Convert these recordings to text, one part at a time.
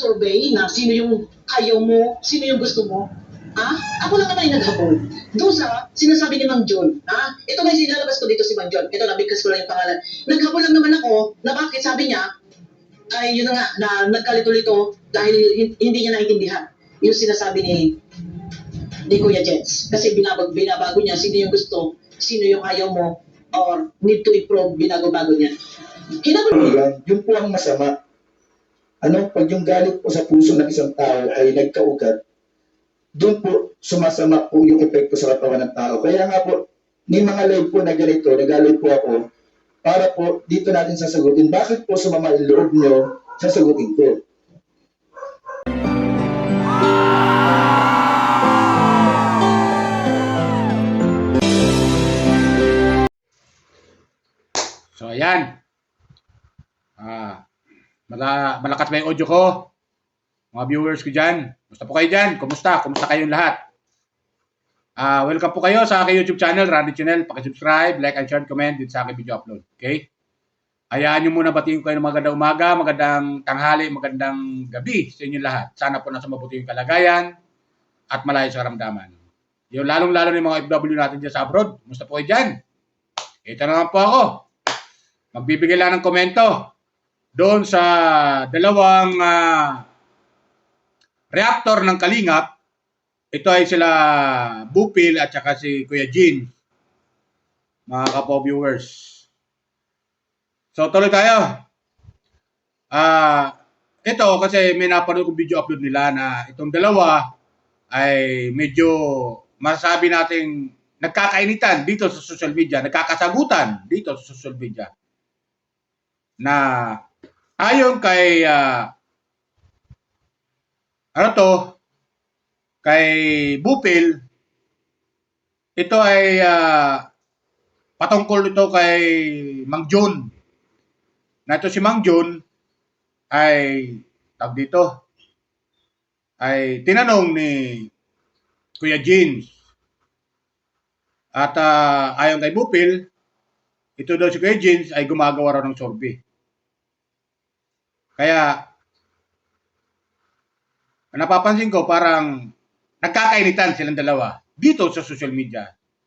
survey na sino yung ayaw mo, sino yung gusto mo. Ako lang naman yung naghabol. Doon sa sinasabi ni Mang John. Ito nga yung sinalabas ko dito si Mang John. Ito, nabigkas ko lang yung pangalan. Naghabol lang naman ako na bakit sabi niya, ay yun na nga, na nagkalito-lito dahil hindi niya naintindihan yung sinasabi ni Kuya Jens. Kasi binabago niya sino yung gusto, sino yung ayaw mo, or need to improve, binago-bago niya. Yun po ang masama. Pag yung galit po sa puso ng isang tao ay nagkaugat, doon po sumasama po yung epekto sa katawan ng tao. Kaya nga po, may mga live po na ganito, nag-live po ako, para po dito natin sasagutin. Bakit po sumama yung loob nyo, sasagutin ko. So, ayan. Malakas ba yung audio ko? Mga viewers ko dyan. Kumusta po kayo dyan? Kumusta? Kumusta kayong lahat? Welcome po kayo sa aking YouTube channel, Randy Channel. Pakisubscribe, like, and share, comment dito sa aking video upload. Okay? Hayaan nyo muna batiin ko kayo ng magandang umaga, magandang tanghali, magandang gabi sa inyong lahat. Sana po nasa mabuti yung kalagayan at malayo sa karamdaman. Yung lalong-lalo ng mga FW natin dyan sa abroad. Kumusta po kayo dyan? Ito naman po ako. Magbibigay lang ng komento doon sa dalawang reactor ng Kalingap. Ito ay sila Bupil at saka si Kuya Jean, mga kapo-viewers. So tuloy tayo. Ito kasi may napanood kong video upload nila na itong dalawa ay medyo masasabi nating nagkakainitan dito sa social media, nagkakasagutan dito sa social media. Na ayon kay kay Bupil, ito ay patungkol ito kay Mang John. Na ito si Mang John ay ay tinanong ni Kuya Jeans. At ayon kay Bupil, ito daw si Kuya Jeans ay gumagawa raw ng sorbe. Kaya napapansin ko parang nagkakainitan silang dalawa dito sa social media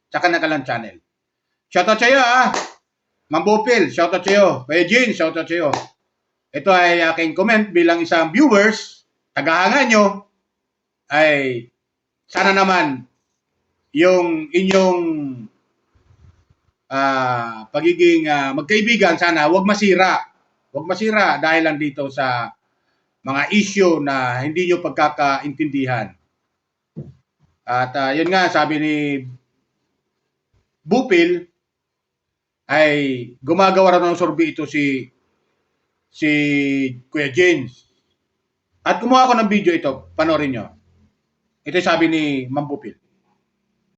sa kanilang channel. Shoutout sa iyo Mang Bupil, shoutout sa iyo. Kuya Jean, shoutout sa iyo. Ito ay aking comment bilang isang viewers, tagahanga nyo, ay sana naman yung inyong pagiging magkaibigan sana wag masira. Wag masira dahil lang dito sa mga issue na hindi nyo pagkakaintindihan. At yun nga, sabi ni Bupil, ay gumagawa ng sorbi ito si Kuya James. At kumuha ko ng video ito, panoorin nyo. Ito sabi ni Mang Bupil.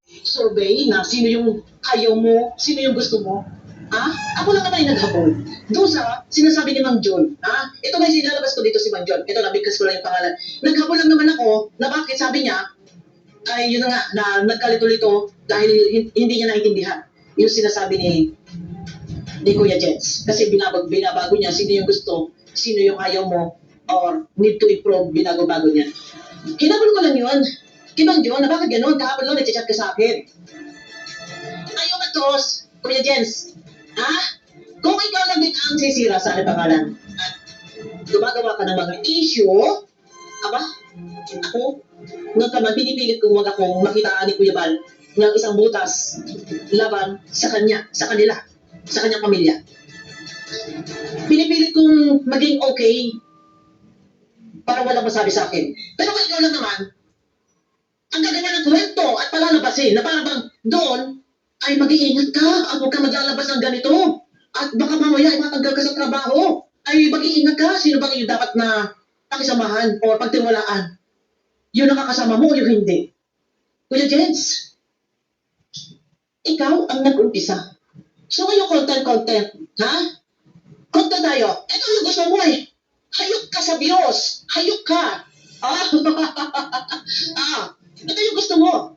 Survey na sino yung ayaw mo, sino yung gusto mo. Ako lang naman yung naghabol. Doon sa sinasabi ni Mang John. Ito nga yung sinalabas ko dito si Mang John. Ito, nabigkas ko lang yung pangalan. Naghabol lang naman ako na bakit sabi niya, ay yun na nga, na nagkalito-lito dahil hindi niya naintindihan yung sinasabi ni Kuya Jens. Kasi binabago niya sino yung gusto, sino yung ayaw mo, or need to improve, binago-bago niya. Hinabol ko lang yun. Mang John, na bakit gano'n? Kahapon lang, nag-chat ka sa akin. Ayaw matos, Kuya Jens. Kung ikaw lang din ang sisira sa aking pangalan at gumagawa ka ng mga issue, ako, nung taman, pinipilit kong wag akong makitaan ni Kuya Bal ng isang butas laban sa kanya, sa kanila, sa kanyang pamilya. Pinipilit kong maging okay para walang masabi sa akin. Pero kung ikaw lang naman, ang gagawin ng kwento at palalabasin na parang bang doon ay mag-iingat ka at huwag ka maglalabas ng ganito. At baka mamaya ay matanggal ka sa trabaho. Ay mag-iingat ka. Sino bang yung dapat na pakisamahan o pagtiwalaan? Yung nakakasama mo o yung hindi? Kuya Jens, ikaw ang nag-umpisa. So ngayon content, Content tayo. Ito yung gusto mo eh. Hayok ka sa Diyos. Hayok ka. Ito yung gusto mo.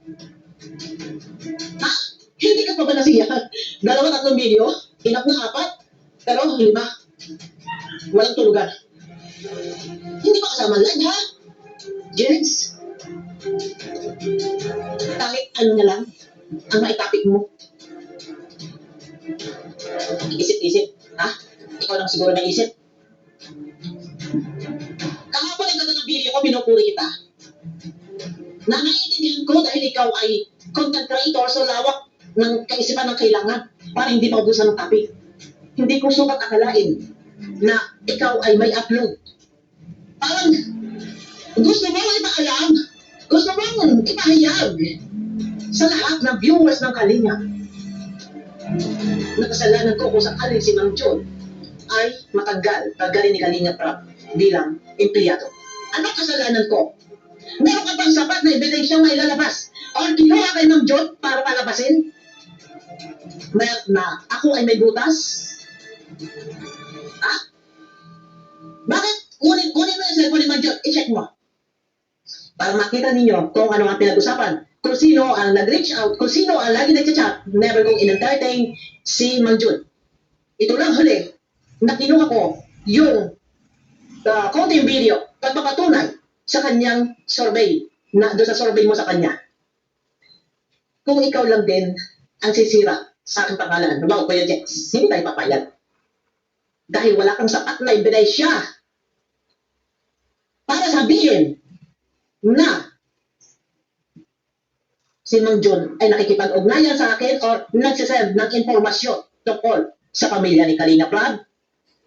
Hindi ka pa ba nasiya? 2-3 video, inap na 4, pero 5. Walang tulugan. Hindi pa kasama live, ha? Jens, kahit ano na lang ang maitapik mo. Isip-isip, ha? Ikaw lang siguro naisip. Kahapon ang ganda ng video ko, pinupuri kita. Na naiintindihan ko dahil ikaw ay content creator so lawak ng kaisipan ng kailangan para hindi maubusan ng topic. Hindi ko sukat akalain na ikaw ay may upload. Parang gusto mo ipaalam, gusto mo ipahayag sa lahat ng viewers ng Kalinga na kasalanan ko kung saan si Mang John ay matanggal, tanggalin ni Kalinga Prab bilang empleyado. Ano kasalanan ko? Meron ka bang sapat na ebidensyang may lalabas? O kinuha kay Mang John para palabasin? Na ako ay may butas? Ha? Bakit? Kunin mo yung cellphone ni Mang John, i-check mo. Para makita ninyo kung ano ang pinag-usapan. Kung sino ang nag-reach out, kung sino ang lagi nag-chat, never kong in-entertain si Mang John. Ito lang huli, na kinuha ko yung konting video, pagpapatunay sa kanyang survey, na doon sa survey mo sa kanya. Kung ikaw lang din ang sisira sa aking pangalan, nabaw ko yung Jex, hindi tayo papayag. Dahil wala kang sapat na ebidensya para sabihin na si Mang John ay nakikipag-ugnayan sa akin or nagsisend ng informasyon tungkol sa pamilya ni Kalinga Prab.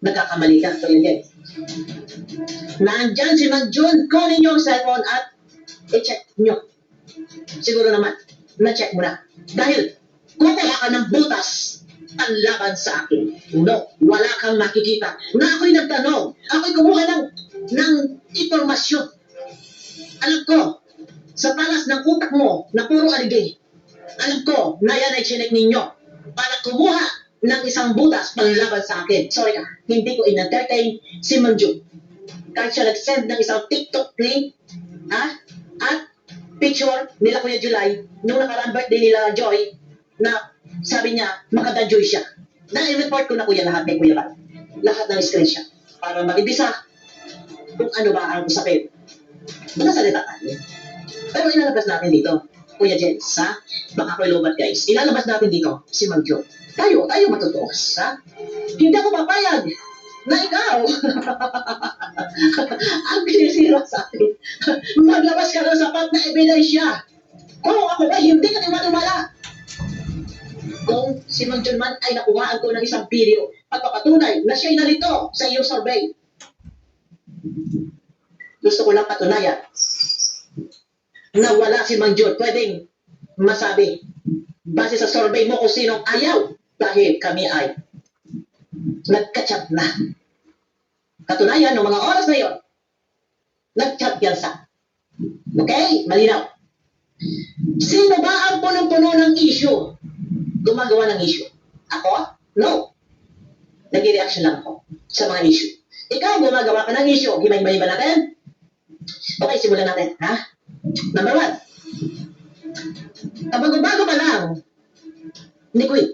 Nagkakamali ka, so yun. Nandyan si Mang John, kunin niyo ang cellphone at i-check niyo. Siguro naman, na-check mo na. Dahil kukuha ka ng butas panlaban sa akin. No, wala kang makikita. Na ako'y nagtanong, ako'y kumuha ng informasyon. Alam ko, sa talas ng utak mo na puro aligay, alam ko na yan ay chinek ninyo para kumuha ng isang butas panlaban sa akin. Sorry ka, hindi ko in-entertain si Mang John. Kahit siya nag-send ng isang TikTok link, ha? At picture nila Kuya July, nung nakarang birthday nila Joy, na sabi niya, makada-joy siya. Na-report ko na kuya lahat kay Kuya Bal. Lahat ng screenshot. Para mag-ibisa kung ano ba ang usapin. Nakasalita tayo. Pero ilalabas natin dito, Kuya Jens, ha? Baka ako'y lobat, guys. Ilalabas natin dito si Mang John. Tayo matutuos, ha? Hindi ako papayag na ikaw ang sinisira sa akin. Maglabas ka ng sapat na ebidensya. Kung ako ba hindi ka maniwala. Kung si Mang John man ay nakuhaan ko ng isang video at papatunay na siya'y nalito sa iyong survey. Gusto ko lang patunayan na wala si Mang John. Pwedeng masabi base sa survey mo kung sinong ayaw dahil kami ay nagka-chat na. Katunayan, ng mga oras na yon, nag-chat yan sa. Okay? Malinaw. Sino ba ang punong-puno ng issue? Gumagawa ng issue. Ako? No. Nag-reaction lang ako sa mga issue. Ikaw, gumagawa ka ng issue. Himay-himay ba natin? Okay, simulan natin. Ha? Number 1. Kabago-bago pa lang, ni Queen,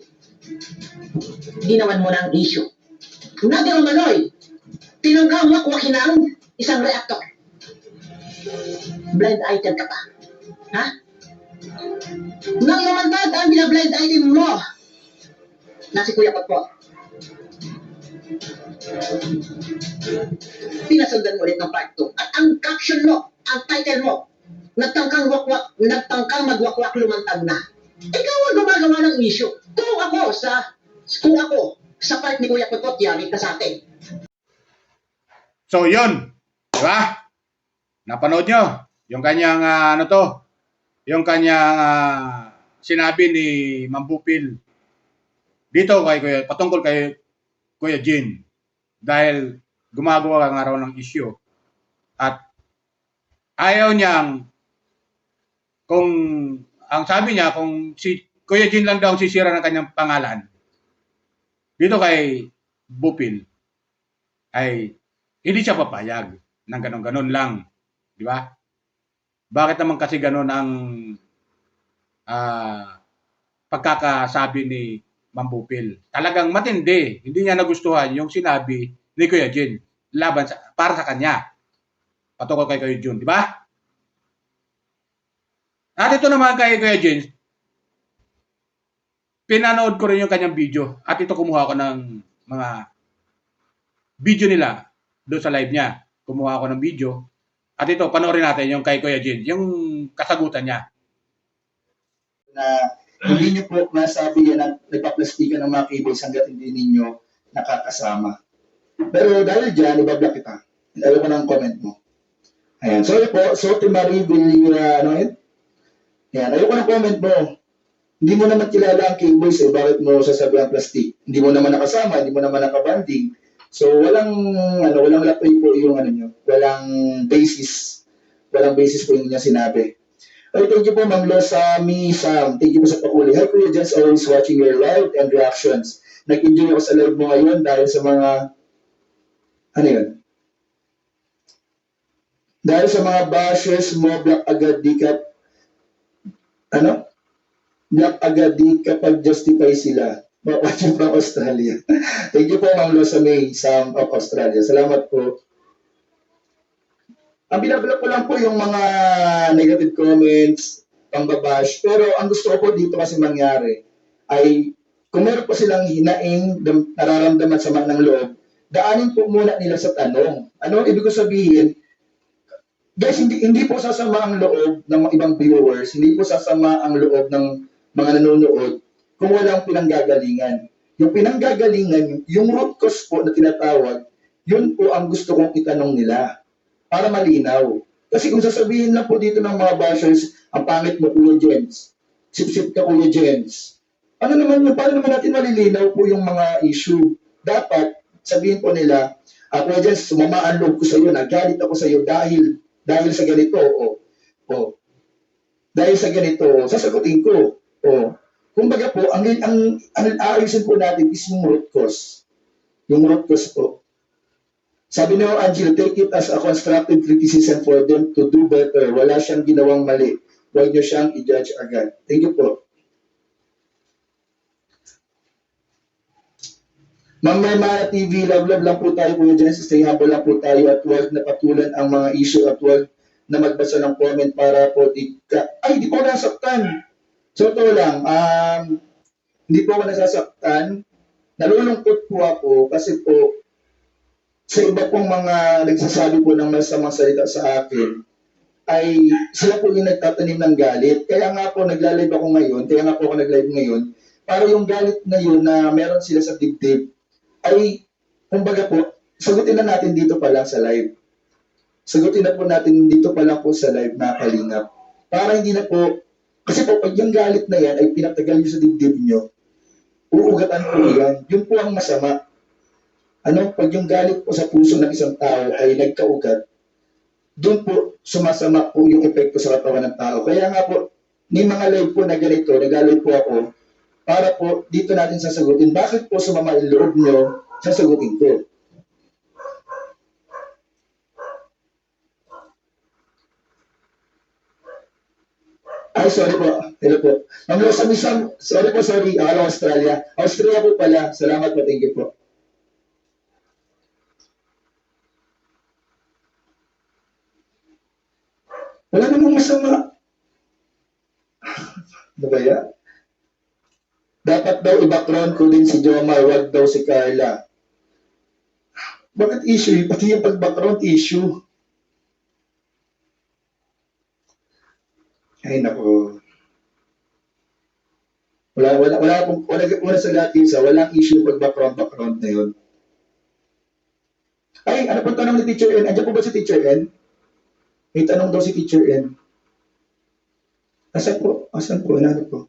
ginawan mo ng issue. Naging manoy, tinanggang wakwakin ng isang reactor. Blind item ka pa. Ha? Nang lumantad ang blind item mo na si Kuya Potpot. Pinasundan mo ulit ng part 2. At ang caption mo, ang title mo, nagtangkang magwakwak lumantad na. Ikaw ang gumagawa ng issue. Kung ako sa part ni Kuya Potpot, yari ka sa atin. So, yun. Diba? Napanood nyo? Yung kanyang, yung kanyang sinabi ni Ma'am Bupil dito patungkol kay Kuya Jin. Dahil gumagawa nga raw ng issue. At ayaw niyang, ang sabi niya, kung si Kuya Jin lang daw ang sisira ng kanyang pangalan, dito kay Bupil, ay hindi siya papayag ng ganon-ganon lang. Di ba? Bakit naman kasi ganon ang pagkakasabi ni Ma'am Bupil? Talagang matindi. Hindi niya nagustuhan yung sinabi ni Kuya Jin. para sa kanya. Patungkol kay Kuya Jun, di ba? At ito naman kay Kuya Jun, pinanood ko rin yung kanyang video. At ito kumuha ko ng mga video nila doon sa live niya. Kumuha ko ng video. At ito, panoorin natin yung kay Kuya Jun, yung kasagutan niya. Na hindi nyo po masabi yan at nagpaplastikan ng mga cables hanggat hindi ninyo nakakasama. Pero dahil dyan, ibablock kita. Alam ko ng comment mo. Ayan. Sorry po. Sorry Marie ano yun? Ayan. Ayoko ng comment mo. Hindi mo naman kilala ang cables eh. Bakit mo sasabihan plastic? Hindi mo naman nakasama. Hindi mo naman nakabanding. So, walang lapay po yung nyo. Walang basis. Walang basis po yung niya sinabi. Okay, thank you po, Ma'am Losami Sam. Thank you po sa pakuli. Hi, Kuya Jens, always watching your live and reactions. Nag-enjoy ako sa live mo ngayon dahil sa mga, dahil sa mga bashes mo, block agad di ka, block agad di kapag justify sila. Watching from Australia. Thank you po, Ma'am Losami Sam of Australia. Salamat po. Ang binablock ko lang po yung mga negative comments, pangbabash. Pero ang gusto ko po dito kasi mangyari ay kung meron po silang hinaing nararamdaman sa ng loob, daanin po muna nila sa tanong. Ano ibig ko sabihin? Guys, hindi po sasama ang loob ng mga ibang viewers, hindi po sasama ang loob ng mga nanonood kung walang pinanggagalingan. Yung pinanggagalingan, yung root cause po na tinatawag, yun po ang gusto kong itanong nila. Para malinaw. Kasi kung sasabihin lang po dito ng mga bashers, ang pangit mo, Kuya Jens. Sip-sip ka, Kuya Jens. Ano naman yun? Paano naman natin malilinaw po yung mga issue? Dapat, sabihin po nila, Kuya Jens, sumama ang loob ko sa iyo, nagalit ako sa iyo dahil sa ganito. Dahil sa ganito, sasagutin ko. Kumbaga po, ang aayusin po natin is yung root cause. Yung root cause po. Sabi ni Angel, take it as a constructive criticism for them to do better. Wala siyang ginawang mali. Huwag niyo siyang i-judge agad. Thank you po. Ma'am Mermana TV, love lang po tayo po dyan. Stay humble lang po tayo at huwag na patulan ang mga issue at huwag na magbasa ng comment para po di ko nasaktan. So ito lang, hindi po ako nasasaktan. Nalulungkot po ako kasi po sa iba pong mga nagsasabi po ng masamang salita sa akin, ay sila po yung nagtatanim ng galit. Kaya nga po nagla-live ako ngayon, para yung galit na yun na meron sila sa dibdib, ay, kumbaga po, sagutin na natin dito pa lang sa live. Sagutin na po natin dito pa lang po sa live na kalingap. Para hindi na po, kasi po, pag yung galit na yan ay pinatagal nyo sa dibdib nyo, uugatan po yan. Yun po ang masama. Pag yung galit po sa puso ng isang tao ay nagkaugat, doon po sumasama po yung epekto sa katawan ng tao. Kaya nga po, may mga live po na ganito, nag-live po ako, para po dito natin sasagutin. Bakit po sumama yung loob nyo, sasagutin ko. Ay, sorry po. Hello po. Ma'am Losami Sam, sorry. Akala Australia. Australia po pala. Salamat po. Thank you po. Wala namang masama. Ano ba yan? Dapat daw i-background ko din si Jomar, wag daw si Carla. Bakit issue? Pati yung pag-background issue. Ay, naku. Wala sa lahat yun walang issue pag-background na yun. Ay, ano po tanong ni Teacher N? Andiyan po ba si Teacher N? May tanong daw si Teacher N. Asan po? Ano po?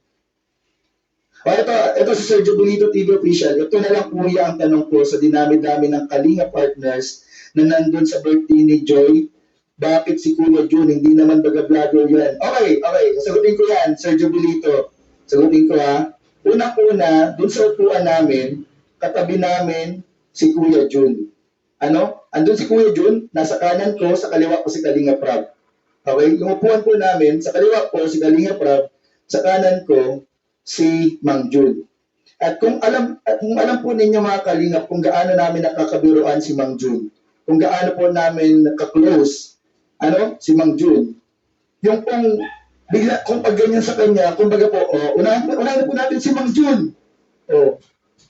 Ito si Sergio Bonito TV Official. Ito na lang po ang tanong ko sa dinami-dami ng Kalinga partners na nandun sa birthday ni Joy. Bakit si Kuya Jun? Hindi naman baga-vlogger yan. Okay. Sagutin ko yan, Sergio Bonito. Sagutin ko ha. Una-una, dun sa upuan namin, katabi namin si Kuya Jun. Andun si Kuya Jun, nasa kanan ko, sa kaliwa ko si Kalinga Prab. Okay? Yung upuan po namin, sa kaliwa ko si Kalinga Prab, sa kanan ko si Mang Jun. At kung alam po ninyo mga Kalingap kung gaano namin nakakabiruan si Mang Jun. kung gaano po namin ka-close, si Mang Jun. Yung pong, bigla, kung pag ganyan sa kanya, kumbaga po, unahin po natin si Mang Jun.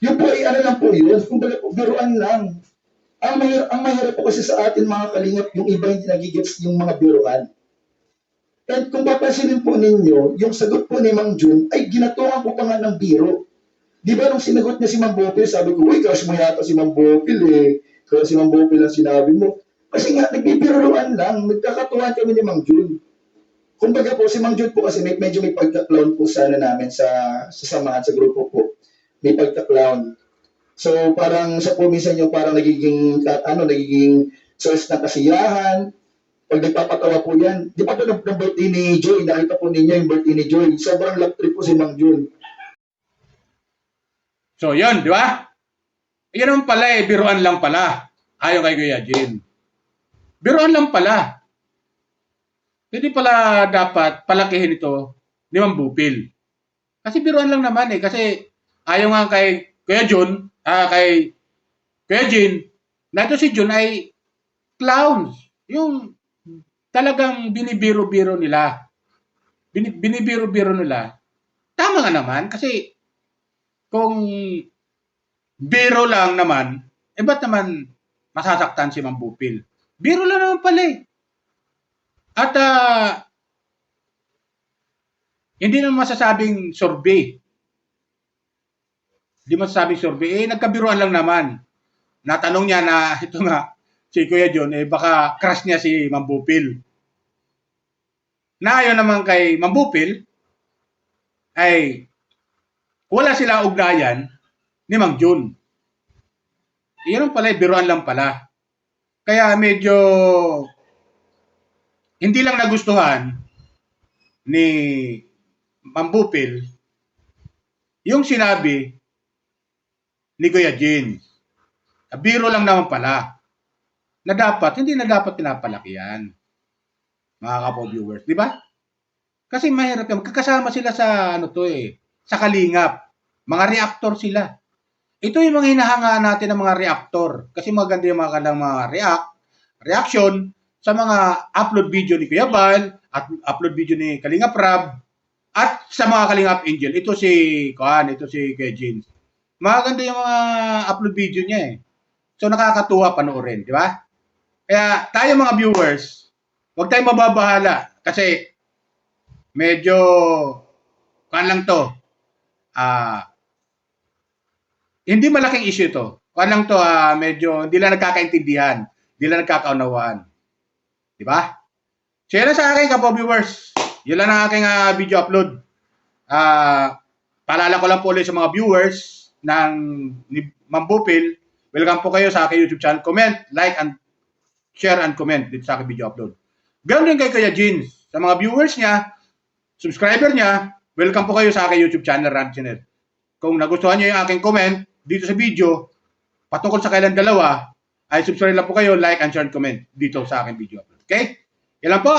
Yung po ay lang po yun, kumbaga po, biruan lang. Ang mahirap po kasi sa atin mga kalingap, yung iba hindi nagigets yung mga biruan. And kung papansinin po ninyo, yung sagot po ni Mang Jun ay ginatungan ko pa nga ng biro. Di ba nung sinagot niya si Mang Bopil, sabi ko, uy, crush mo yata si Mang Bopil eh. Kaya si Mang Bopil ang sinabi mo. Kasi nga, nagbibiruan lang, nagkakatuwan kami ni Mang Jun. Kumbaga po, si Mang Jun po kasi medyo may pagka-clown po sana namin sa samahan, sa grupo po. May pagka-clown. So, parang sa po minsan yung parang nagiging source ng kasiyahan. Pag nagpapatawa po yan, di ba ito ng birthday ni Joy, nakita po ninyo yung birthday ni Joy, sobrang love trip po si Mang Jun. So, yun, di ba? Yan naman pala eh, biruan lang pala. Ayaw kay Kuya Jin. Biruan lang pala. Hindi pala dapat palakihin ito ni Ma'am Bupil. Kasi biruan lang naman eh. Kasi ayaw nga kay Kuya Jun, kay Kuya Jin, na ito si Jun ay clowns. Yung talagang binibiro-biro nila. Binibiro-biro nila. Tama nga naman kasi kung biro lang naman, ba't naman masasaktan si Ma'am Bupil? Biro lang naman pala eh. At hindi naman masasabing sorbe. Hindi masasabing sorbe. Nagkabiruan lang naman. Natanong niya na ito nga, si Kuya John, baka crush niya si Ma'am Bupil. Na ayon naman kay Ma'am Bupil, ay wala sila ugnayan ni Mang Jun. Iyon pala, biruan lang pala. Kaya medyo hindi lang nagustuhan ni Ma'am Bupil yung sinabi ni Kuya Jin. Biro lang naman pala. Na dapat, hindi na dapat pinapalaki yan. Mga kapo-viewers, di ba? Kasi mahirap yan. Magkakasama sila sa sa kalingap. Mga reactor sila. Ito yung mga hinahangaan natin ng mga reactor. Kasi maganda yung mga kanilang mga reaction sa mga upload video ni Kuya Bal, at upload video ni Kalingap Rab, at sa mga Kalingap Angel. Ito si Kuya Jin. Maganda yung mga upload video niya eh. So nakakatuwa panoorin, di ba? Kaya tayo mga viewers, huwag tayong mababahala kasi medyo lang to. Hindi malaking issue to. Lang to, medyo hindi lang nagkakaintindihan, hindi lang nagkakaunawaan. Di ba? So yan lang sa akin, kapo viewers. Yun lang ang aking video upload. Paalala ko lang po ulit sa mga viewers ng Ma'am Bupil, welcome po kayo sa aking YouTube channel. Comment, like, and share and comment dito sa aking video upload. Ganoon din kay Kuya Jin. Sa mga viewers niya, subscriber niya, welcome po kayo sa aking YouTube channel, Rand Channel. Kung nagustuhan niyo yung aking comment dito sa video, patungkol sa kailan dalawa, ay subscribe lang po kayo, like, and share and comment dito sa aking video upload. Okay? Yan lang po.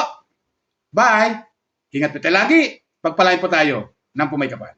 Bye! Ingat po tayo lagi. Pagpalain po tayo ng pumaykapan.